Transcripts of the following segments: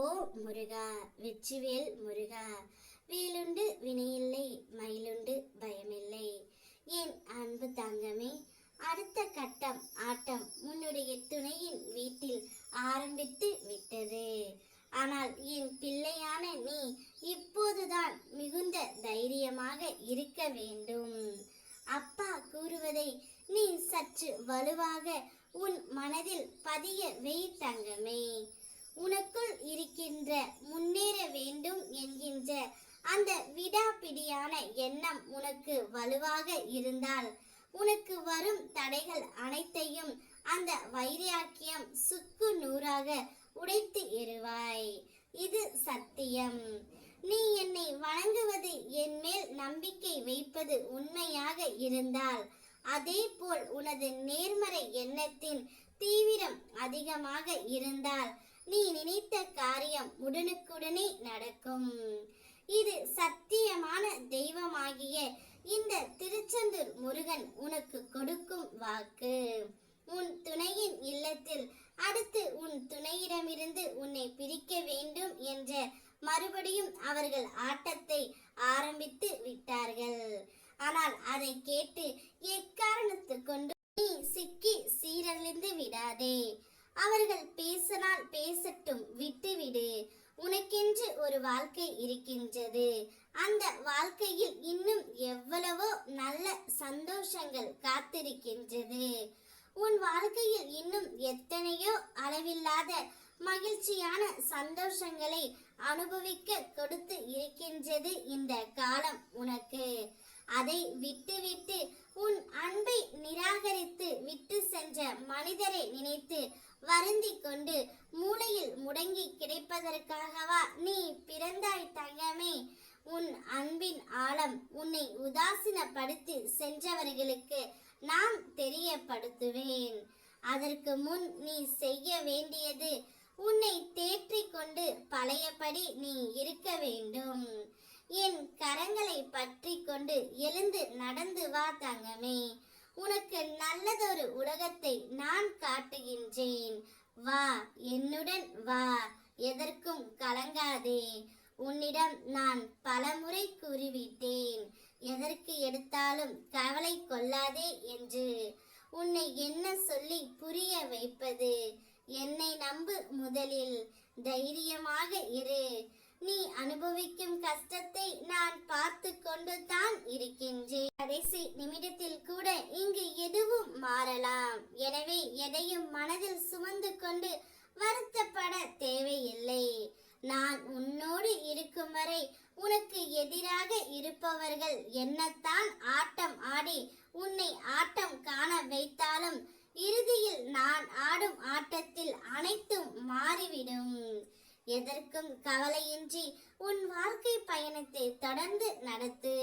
ஓ முருகா, வெற்றிவேல் முருகா, வேலுண்டு வினையில்லை, மயிலுண்டு பயமில்லை. என் அன்பு தங்கமே, அடுத்த கட்டம் ஆட்டம் உன்னுடைய துணையின் வீட்டில் ஆரம்பித்து விட்டது. ஆனால் என் பிள்ளையான நீ இப்போதுதான் மிகுந்த தைரியமாக இருக்க வேண்டும். அப்பா கூறுவதை நீ சற்று வலுவாக உன் மனதில் பதிய வை தங்கமே. உனக்குள் இருக்கின்ற முன்னேற வேண்டும் என்கின்ற அந்த விடாப்பிடியான எண்ணம் உனக்கு வலுவாக இருந்தால் உனக்கு வரும் தடைகள் அனைத்தையும் அந்த வைராக்கியம் சுக்கு நூறாக உடைத்து எறிவாய். இது சத்தியம். நீ என்னை வணங்குவது, என் மேல் நம்பிக்கை வைப்பது உண்மையாக இருந்தால், அதே போல் உனது நேர்மறை எண்ணத்தின் தீவிரம் அதிகமாக இருந்தால் நீ நினைத்த காரியம் உடனுக்குடனே நடக்கும். இது சத்தியமான தெய்வமாகிய இந்த திருச்செந்தூர் முருகன் உனக்கு கொடுக்கும் வாக்கு. உன் துணையின் இல்லத்தில் அடுத்து உன் துணையிடமிருந்து உன்னை பிரிக்க வேண்டும் என்ற மறுபடியும் அவர்கள் ஆட்டத்தை ஆரம்பித்து விட்டார்கள். ஆனால் அதை கேட்டு எக்காரணத்து கொண்டு நீ சிக்கி சீரழிந்து விடாதே. அவர்கள் பேசினால் பேசட்டும், விட்டுவிடு. உனக்கென்று ஒரு வாழ்க்கை இருக்கின்றது. அந்த வாழ்க்கையில் இன்னும் எவ்வளவோ நல்ல சந்தோஷங்கள் காத்திருக்கின்றது. உன் வாழ்க்கையில் இன்னும் எத்தனையோ அளவில்லாத மகிழ்ச்சியான சந்தோஷங்களை அனுபவிக்க கொடுத்து இருக்கின்றது இந்த காலம் உனக்கு. அதை விட்டுவிட்டு உன் அன்பை நிராகரித்து விட்டு சென்ற மனிதரை நினைத்து வருந்தி கொண்டு மூளையில் முடங்கி கிடைப்பதற்காகவா நீ பிறந்தாய் தங்கமே? உன் அன்பின் ஆழம் உன்னை உதாசீனப்படுத்தி சென்றவர்களுக்கு நான் தெரியப்படுத்துவேன். அதற்கு முன் நீ செய்ய வேண்டியது, உன்னை தேற்றிக் கொண்டு பழையபடி நீ இருக்க வேண்டும். என் கரங்களை பற்றி கொண்டு எழுந்து நடந்து வா தங்கமே. உனக்கு நல்லதொரு உலகத்தை நான் காட்டுகின்றேன். வா, என்னுடன் வா. எதற்கும் கலங்காதே. உன்னிடம் நான் பலமுறை கூறிவிட்டேன், எதற்கு எடுத்தாலும் கவலை கொள்ளாதே என்று. உன்னை என்ன சொல்லி புரிய வைப்பது? என்னை நம்பு முதலில். தைரியமாக இரு. நீ அனுபவிக்கும் கஷ்டத்தை நான் பார்த்து கொண்டு தான் இருக்கின்றேன். கடைசி நிமிடத்தில் கூட இங்கு எதுவும் மாறலாம். எனவே எதையும் மனதில் சுமந்து கொண்டு வருத்தப்பட தேவையில்லை. நான் உன்னோடு இருக்கும் வரை உனக்கு எதிராக இருப்பவர்கள் என்னத்தான் ஆட்டம் ஆடி உன்னை ஆட்டம் காண வைத்தாலும் இறுதியில் நான் ஆடும் ஆட்டத்தில் அனைத்தும் மாறிவிடும். எதற்கும் கவலையின்றி உன் வாழ்க்கை பயணத்தை தொடர்ந்து நடத்து.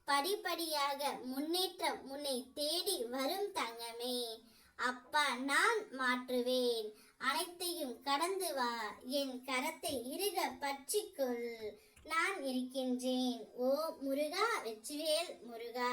படிப்படியாக முன்னேற்றம் உன்னை தேடி வரும் தங்கமே. அப்பா நான் மாற்றுவேன். அனைத்தையும் கடந்து வா. என் கரத்தை இறுக பற்றிக்கொள். நான் இருக்கின்றேன். ஓ முருகா, வெற்றிவேல் முருகா.